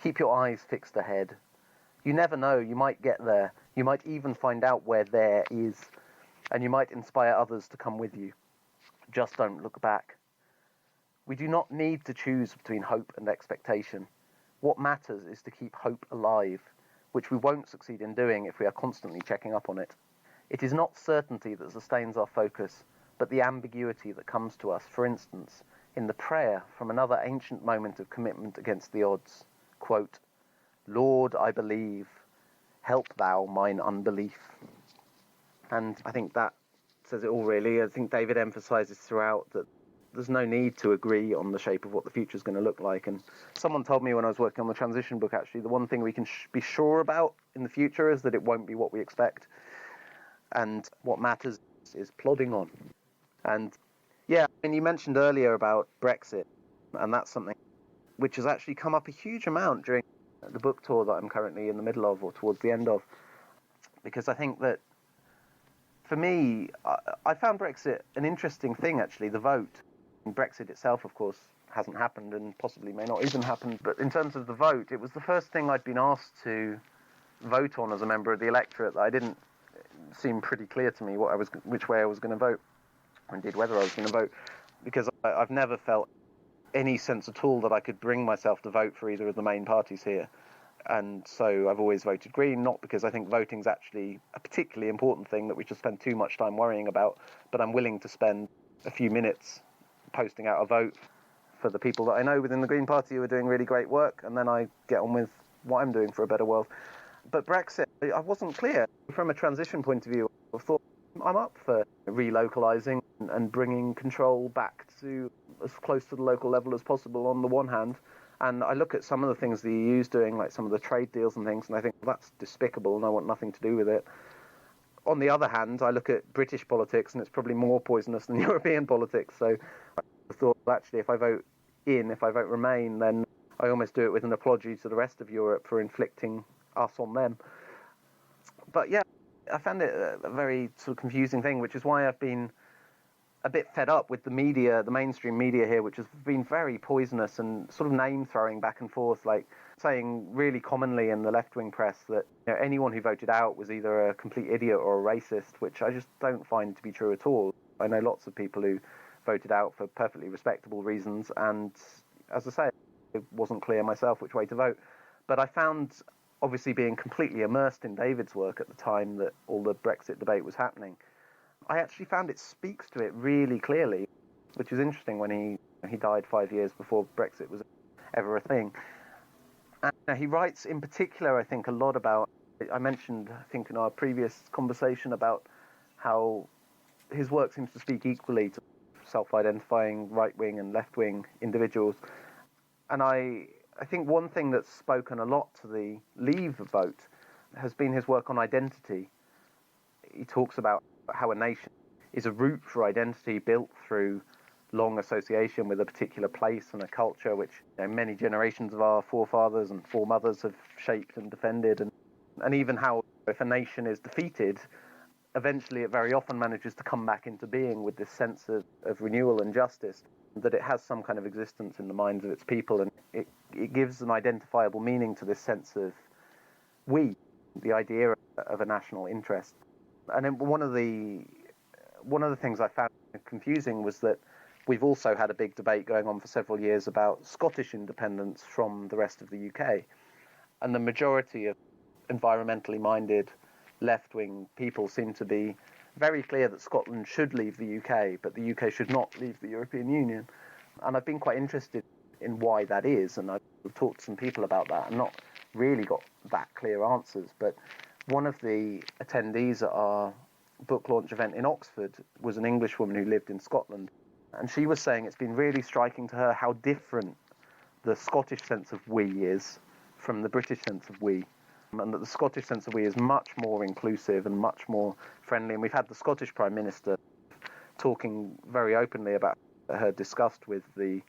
Keep your eyes fixed ahead. You never know, you might get there. You might even find out where there is, and you might inspire others to come with you. Just don't look back. We do not need to choose between hope and expectation. What matters is to keep hope alive, which we won't succeed in doing if we are constantly checking up on it. It is not certainty that sustains our focus, but the ambiguity that comes to us, for instance, in the prayer from another ancient moment of commitment against the odds. Quote, Lord, I believe, help thou mine unbelief. And I think that says it all, really. I think David emphasises throughout that there's no need to agree on the shape of what the future is going to look like. And someone told me when I was working on the transition book, actually, the one thing we can be sure about in the future is that it won't be what we expect. And what matters is plodding on. And yeah, I mean, you mentioned earlier about Brexit, and that's something which has actually come up a huge amount during the book tour that I'm currently in the middle of, or towards the end of, because I think that, for me, I found Brexit an interesting thing, actually, the vote. Brexit itself, of course, hasn't happened and possibly may not even happen, but in terms of the vote, it was the first thing I'd been asked to vote on as a member of the electorate that I didn't seem pretty clear to me which way I was going to vote, or indeed whether I was going to vote, because I've never felt any sense at all that I could bring myself to vote for either of the main parties here. And so I've always voted Green, not because I think voting's actually a particularly important thing that we should spend too much time worrying about, but I'm willing to spend a few minutes posting out a vote for the people that I know within the Green Party who are doing really great work, and then I get on with what I'm doing for a better world. But Brexit, I wasn't clear. From a transition point of view, I thought I'm up for relocalising and bringing control back to as close to the local level as possible on the one hand. And I look at some of the things the EU's doing, like some of the trade deals and things, and I think, well, that's despicable and I want nothing to do with it. On the other hand, I look at British politics and it's probably more poisonous than European politics. So I thought, well, actually, if I vote Remain, then I almost do it with an apology to the rest of Europe for inflicting us on them. But yeah, I found it a very sort of confusing thing, which is why I've been a bit fed up with the media, the mainstream media here, which has been very poisonous and sort of name-throwing back and forth, like saying really commonly in the left-wing press that anyone who voted out was either a complete idiot or a racist, which I just don't find to be true at all. I know lots of people who voted out for perfectly respectable reasons, and as I say, it wasn't clear myself which way to vote. But I found, obviously being completely immersed in David's work at the time that all the Brexit debate was happening, I actually found it speaks to it really clearly, which is interesting when he died 5 years before Brexit was ever a thing. And he writes in particular, I think, a lot about, I mentioned, I think, in our previous conversation about how his work seems to speak equally to self-identifying right-wing and left-wing individuals. And I think one thing that's spoken a lot to the Leave vote has been his work on identity. He talks about how a nation is a root for identity built through long association with a particular place and a culture which many generations of our forefathers and foremothers have shaped and defended, and even how if a nation is defeated, eventually it very often manages to come back into being with this sense of renewal and justice, that it has some kind of existence in the minds of its people, and it gives an identifiable meaning to this sense of we, the idea of a national interest. And then one of the things I found confusing was that we've also had a big debate going on for several years about Scottish independence from the rest of the UK. And the majority of environmentally minded left-wing people seem to be very clear that Scotland should leave the UK, but the UK should not leave the European Union. And I've been quite interested in why that is, and I've talked to some people about that and not really got that clear answers. But one of the attendees at our book launch event in Oxford was an English woman who lived in Scotland. And she was saying it's been really striking to her how different the Scottish sense of we is from the British sense of we. And that the Scottish sense of we is much more inclusive and much more friendly. And we've had the Scottish Prime Minister talking very openly about her disgust with the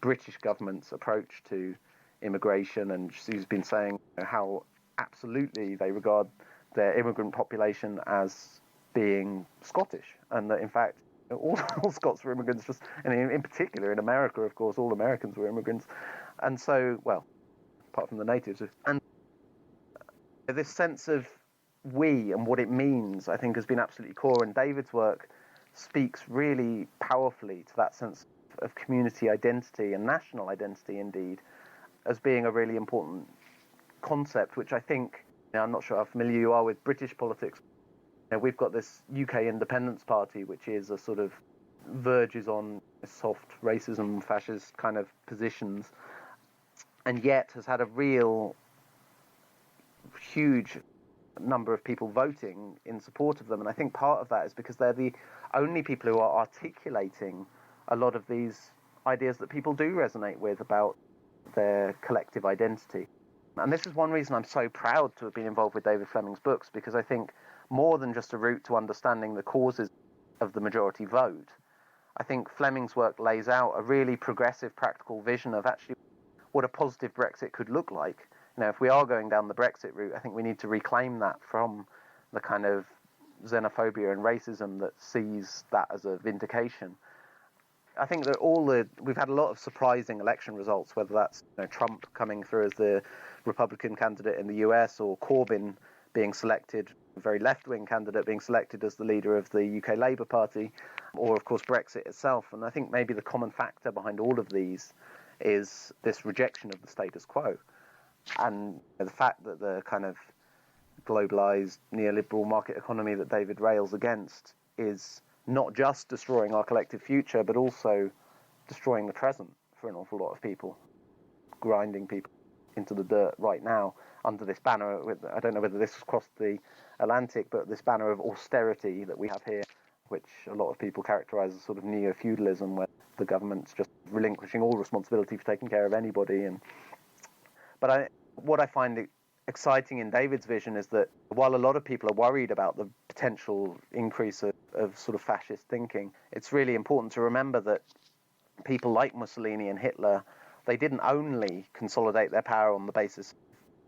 British government's approach to immigration. And she's been saying how absolutely they regard their immigrant population as being Scottish. And that, in fact, all Scots were immigrants, just, and in particular in America, of course, all Americans were immigrants. And so, well, apart from the natives. And this sense of we and what it means, I think, has been absolutely core. And David's work speaks really powerfully to that sense of community identity and national identity, indeed, as being a really important concept, which I think, I'm not sure how familiar you are with British politics. We've got this UK Independence Party, which is a sort of verges on soft racism, fascist kind of positions, and yet has had a real huge number of people voting in support of them. And I think part of that is because they're the only people who are articulating a lot of these ideas that people do resonate with about their collective identity. And this is one reason I'm so proud to have been involved with David Fleming's books, because I think more than just a route to understanding the causes of the majority vote, I think Fleming's work lays out a really progressive, practical vision of actually what a positive Brexit could look like. If we are going down the Brexit route, I think we need to reclaim that from the kind of xenophobia and racism that sees that as a vindication. I think that we've had a lot of surprising election results, whether that's Trump coming through as the Republican candidate in the US, or Corbyn being selected, a very left-wing candidate being selected as the leader of the UK Labour Party, or of course Brexit itself. And I think maybe the common factor behind all of these is this rejection of the status quo. And the fact that the kind of globalized neoliberal market economy that David rails against is not just destroying our collective future, but also destroying the present for an awful lot of people, grinding people into the dirt right now under this banner. I don't know whether this has crossed the Atlantic, but this banner of austerity that we have here, which a lot of people characterize as sort of neo-feudalism, where the government's just relinquishing all responsibility for taking care of anybody. But what I find exciting in David's vision is that while a lot of people are worried about the potential increase of sort of fascist thinking, it's really important to remember that people like Mussolini and Hitler, they didn't only consolidate their power on the basis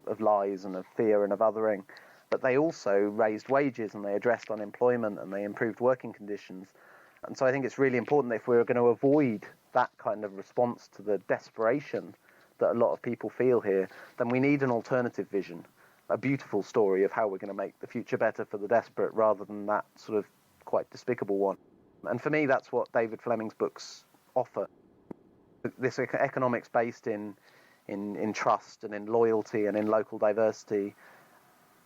of lies and of fear and of othering, but they also raised wages and they addressed unemployment and they improved working conditions. And so I think it's really important that if we're going to avoid that kind of response to the desperation that a lot of people feel here, then we need an alternative vision, a beautiful story of how we're going to make the future better for the desperate, rather than that sort of quite despicable one. And for me, that's what David Fleming's books offer. This economics based in trust and in loyalty and in local diversity,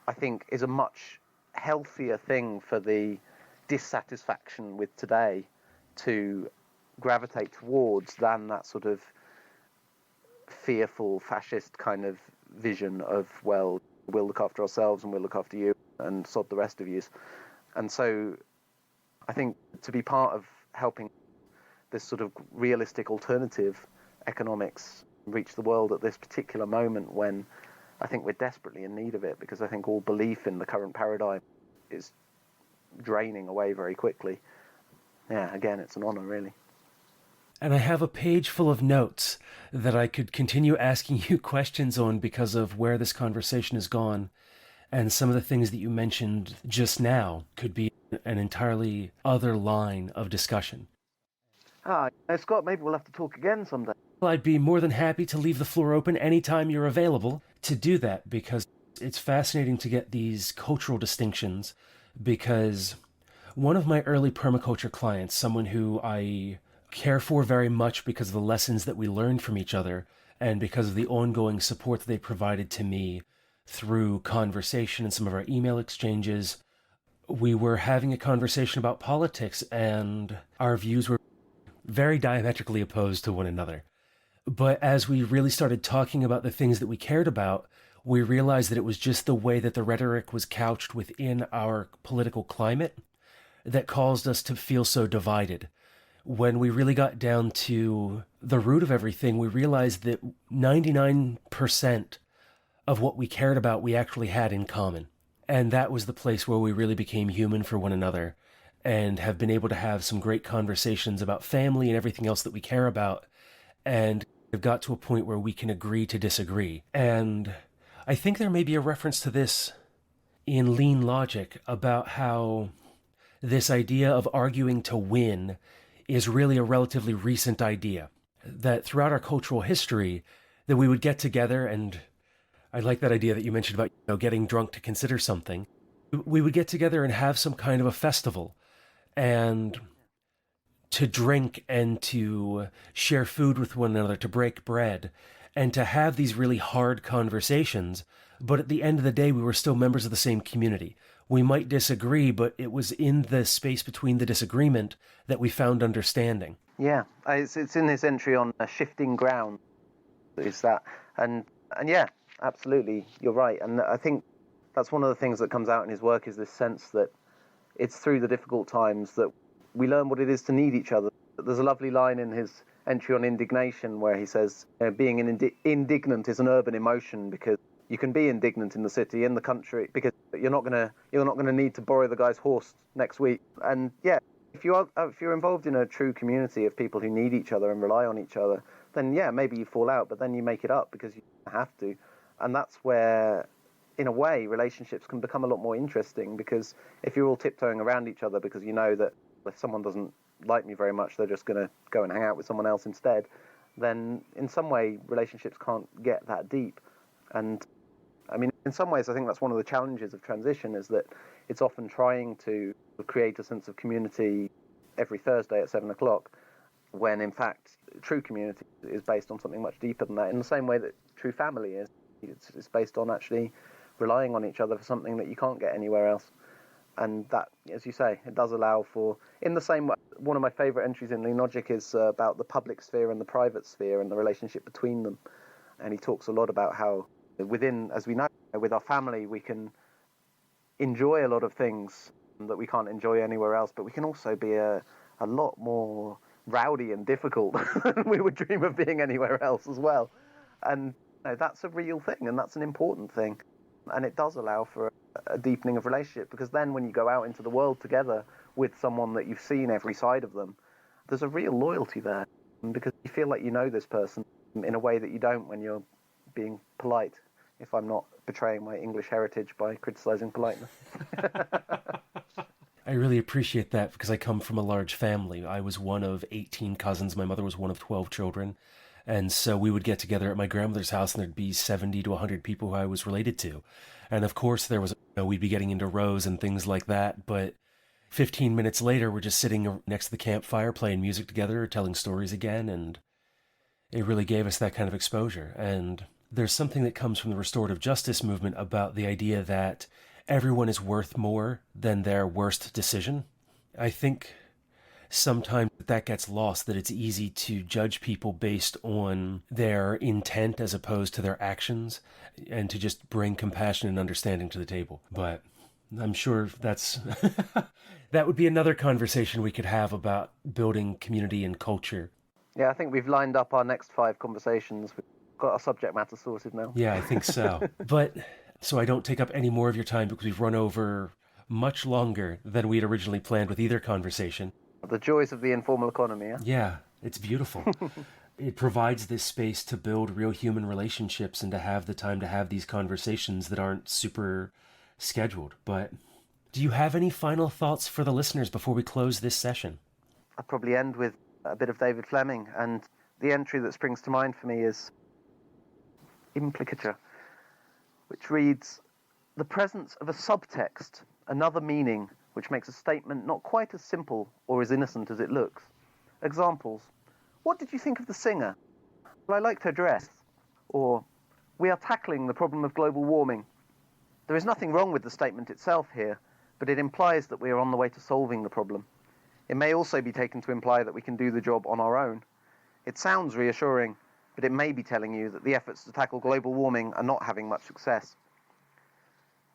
I think, is a much healthier thing for the dissatisfaction with today to gravitate towards than that sort of fearful fascist kind of vision of, well, we'll look after ourselves and we'll look after you and sod the rest of you. And so I think to be part of helping this sort of realistic alternative economics reach the world at this particular moment, when I think we're desperately in need of it, because I think all belief in the current paradigm is draining away very quickly. Yeah, again, it's an honor, really. And I have a page full of notes that I could continue asking you questions on because of where this conversation has gone. And some of the things that you mentioned just now could be an entirely other line of discussion. Scott, maybe we'll have to talk again someday. Well, I'd be more than happy to leave the floor open anytime you're available to do that, because it's fascinating to get these cultural distinctions. Because one of my early permaculture clients, someone who I care for very much because of the lessons that we learned from each other and because of the ongoing support that they provided to me through conversation and some of our email exchanges, we were having a conversation about politics and our views were very diametrically opposed to one another. But as we really started talking about the things that we cared about, we realized that it was just the way that the rhetoric was couched within our political climate that caused us to feel so divided. When we really got down to the root of everything, we realized that 99% of what we cared about, we actually had in common. And that was the place where we really became human for one another and have been able to have some great conversations about family and everything else that we care about. And have got to a point where we can agree to disagree. And I think there may be a reference to this in Lean Logic about how this idea of arguing to win is really a relatively recent idea. That throughout our cultural history, that we would get together, and I like that idea that you mentioned about getting drunk to consider something. We would get together and have some kind of a festival, and to drink and to share food with one another, to break bread, and to have these really hard conversations. But at the end of the day, we were still members of the same community. We might disagree, but it was in the space between the disagreement that we found understanding. Yeah, it's in this entry on shifting ground. Is that and yeah, absolutely, you're right. And I think that's one of the things that comes out in his work is this sense that it's through the difficult times that we learn what it is to need each other. There's a lovely line in his entry on indignation where he says, being indignant is an urban emotion because you can be indignant in the city, in the country, because you're not gonna need to borrow the guy's horse next week. And yeah, if you're involved in a true community of people who need each other and rely on each other, then yeah, maybe you fall out, but then you make it up because you have to. And that's where, in a way, relationships can become a lot more interesting, because if you're all tiptoeing around each other because you know that if someone doesn't like me very much, they're just going to go and hang out with someone else instead, then in some way relationships can't get that deep. And I mean, in some ways, I think that's one of the challenges of transition, is that it's often trying to create a sense of community every Thursday at 7 o'clock, when in fact true community is based on something much deeper than that, in the same way that true family is. It's based on actually relying on each other for something that you can't get anywhere else. And that, as you say, it does allow for, in the same way, one of my favourite entries in Lean Logic is about the public sphere and the private sphere and the relationship between them. And he talks a lot about how within, as we know, with our family, we can enjoy a lot of things that we can't enjoy anywhere else, but we can also be a lot more rowdy and difficult than we would dream of being anywhere else as well. And that's a real thing, and that's an important thing. And it does allow for a deepening of relationship, because then when you go out into the world together with someone that you've seen every side of them, there's a real loyalty there, because you feel like you know this person in a way that you don't when you're being polite, if I'm not betraying my English heritage by criticizing politeness. I really appreciate that, because I come from a large family. I was one of 18 cousins. My mother was one of 12 children. And so we would get together at my grandmother's house, and there'd be 70 to 100 people who I was related to. And of course, there was, we'd be getting into rows and things like that. But 15 minutes later, we're just sitting next to the campfire, playing music together, telling stories again. And it really gave us that kind of exposure. And there's something that comes from the restorative justice movement about the idea that everyone is worth more than their worst decision. I think sometimes that gets lost, that it's easy to judge people based on their intent as opposed to their actions, and to just bring compassion and understanding to the table. But I'm sure that's that would be another conversation we could have about building community and culture. Yeah, I think we've lined up our next 5 conversations. We've got our subject matter sorted now. Yeah, I think so. But so I don't take up any more of your time, because we've run over much longer than we'd originally planned with either conversation. The joys of the informal economy, yeah? Yeah, it's beautiful. It provides this space to build real human relationships and to have the time to have these conversations that aren't super scheduled. But do you have any final thoughts for the listeners before we close this session? I'll probably end with a bit of David Fleming, and the entry that springs to mind for me is implicature, which reads, "The presence of a subtext, another meaning, which makes a statement not quite as simple or as innocent as it looks. Examples: what did you think of the singer? Well, I liked her dress. Or, we are tackling the problem of global warming. There is nothing wrong with the statement itself here, but it implies that we are on the way to solving the problem. It may also be taken to imply that we can do the job on our own. It sounds reassuring, but it may be telling you that the efforts to tackle global warming are not having much success.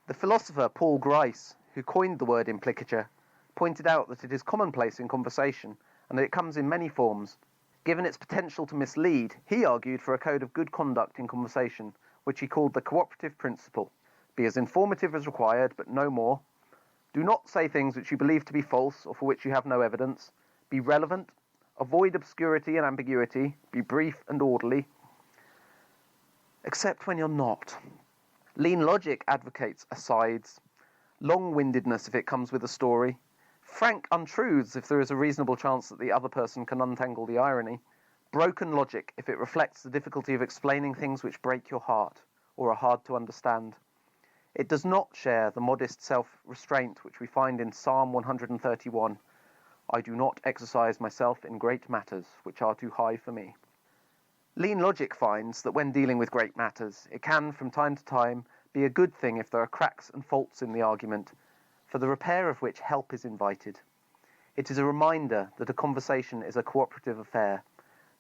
The philosopher Paul Grice, who coined the word implicature, pointed out that it is commonplace in conversation and that it comes in many forms. Given its potential to mislead, he argued for a code of good conduct in conversation, which he called the cooperative principle. Be as informative as required, but no more. Do not say things which you believe to be false or for which you have no evidence. Be relevant. Avoid obscurity and ambiguity. Be brief and orderly. Except when you're not. Lean logic advocates asides, long-windedness if it comes with a story, frank untruths if there is a reasonable chance that the other person can untangle the irony, broken logic if it reflects the difficulty of explaining things which break your heart or are hard to understand. It does not share the modest self-restraint which we find in Psalm 131, I do not exercise myself in great matters which are too high for me. Lean logic finds that when dealing with great matters, it can, from time to time, be a good thing if there are cracks and faults in the argument, for the repair of which help is invited. It is a reminder that a conversation is a cooperative affair,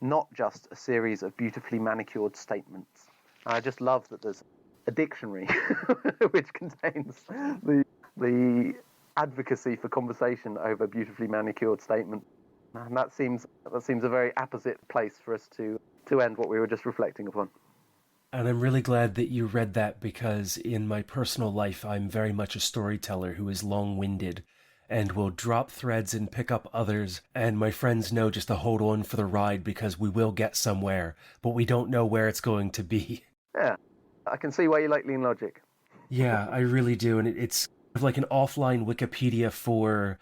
not just a series of beautifully manicured statements. I just love that there's a dictionary which contains the advocacy for conversation over beautifully manicured statements. And that seems a very apposite place for us to end what we were just reflecting upon. And I'm really glad that you read that, because in my personal life, I'm very much a storyteller who is long-winded and will drop threads and pick up others. And my friends know just to hold on for the ride, because we will get somewhere, but we don't know where it's going to be. Yeah, I can see why you like lean logic. Yeah, I really do. And it's like an offline Wikipedia for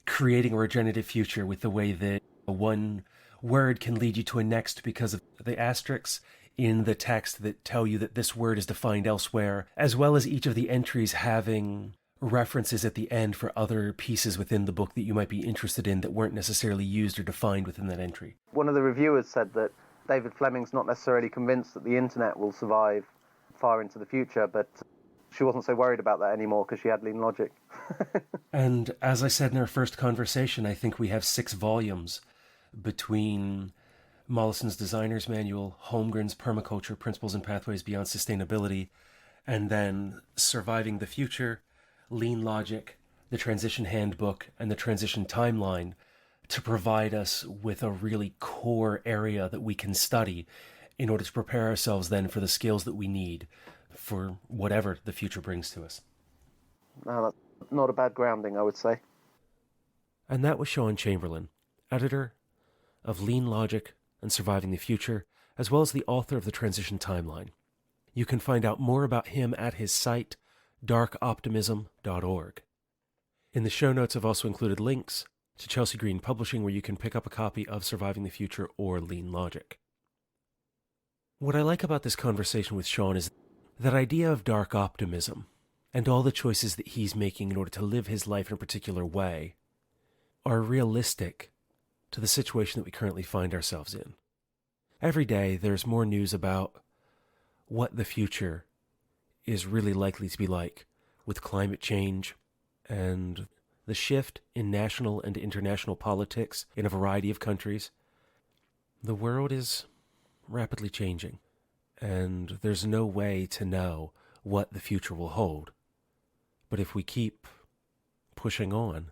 creating a regenerative future, with the way that one word can lead you to a next because of the asterisks in the text that tell you that this word is defined elsewhere, as well as each of the entries having references at the end for other pieces within the book that you might be interested in that weren't necessarily used or defined within that entry. One of the reviewers said that David Fleming's not necessarily convinced that the internet will survive far into the future, but she wasn't so worried about that anymore because she had lean logic. And as I said in our first conversation, I think we have 6 volumes between Mollison's Designer's Manual, Holmgren's Permaculture, Principles and Pathways Beyond Sustainability, and then Surviving the Future, Lean Logic, the Transition Handbook, and the Transition Timeline, to provide us with a really core area that we can study in order to prepare ourselves then for the skills that we need for whatever the future brings to us. No, that's not a bad grounding, I would say. And that was Shaun Chamberlin, editor of Lean Logic and Surviving the Future, as well as the author of the Transition Timeline. You can find out more about him at his site, darkoptimism.org. In the show notes, I've also included links to Chelsea Green Publishing, where you can pick up a copy of Surviving the Future or Lean Logic. What I like about this conversation with Shaun is that idea of dark optimism and all the choices that he's making in order to live his life in a particular way are realistic to the situation that we currently find ourselves in. Every day there's more news about what the future is really likely to be like with climate change and the shift in national and international politics in a variety of countries. The world is rapidly changing, and there's no way to know what the future will hold. But if we keep pushing on,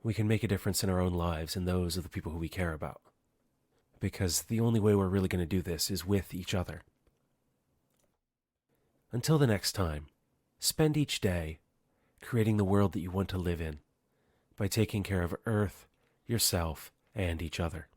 we can make a difference in our own lives and those of the people who we care about. Because the only way we're really going to do this is with each other. Until the next time, spend each day creating the world that you want to live in by taking care of Earth, yourself, and each other.